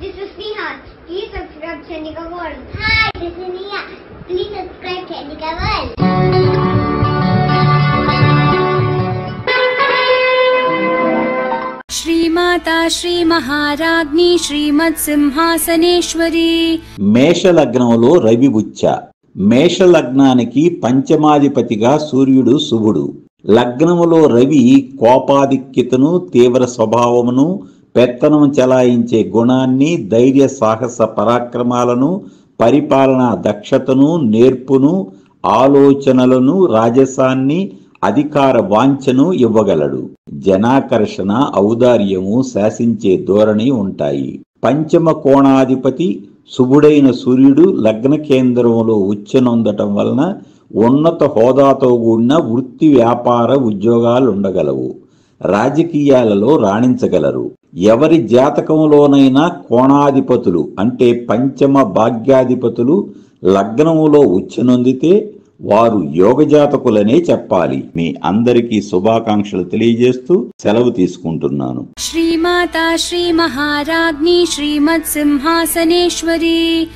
this is Neha. Please subscribe Chandika World. Hi, this is Neha. Please subscribe Chandika World. श्रीमाता श्री महाराज्ञी श्रीमत् సింహాసనేశ్వరి. మేష లగ్నంలో రవి ఉచ్చ. మేష లగ్నానికి పంచమాధిపతిగా సూర్యుడు శుభుడు. లగ్నములో రవి కోపాధిక్యతను, తీవ్ర స్వభావమును, పెత్తనం చెలాయించే గుణాన్ని, ధైర్య సాహస పరాక్రమాలను, పరిపాలనా దక్షతను, నేర్పును, ఆలోచనలను, రాజసాన్ని, అధికార వాంఛను ఇవ్వగలడు. జనాకర్షణ, ఔదార్యము, శాసించే ధోరణి ఉంటాయి. పంచమ కోణాధిపతి శుభుడైన సూర్యుడు లగ్న కేంద్రంలో ఉచ్చనొందటం వలన ఉన్నత హోదాతో కూడిన వృత్తి, వ్యాపార, ఉద్యోగాలు ఉండగలవు. రాజకీయాలలో రాణించగలరు. ఎవరి జాతకంలోనైనా కోణాధిపతులు అంటే పంచమ భాగ్యాధిపతులు లగ్నములో ఉచ్చనొందితే వారు యోగ జాతకులనే చెప్పాలి. మీ అందరికీ శుభాకాంక్షలు తెలియజేస్తూ సెలవు తీసుకుంటున్నాను. శ్రీమాతా శ్రీ మహారాజ్ఞి శ్రీమత్ సింహాసనేశ్వరి.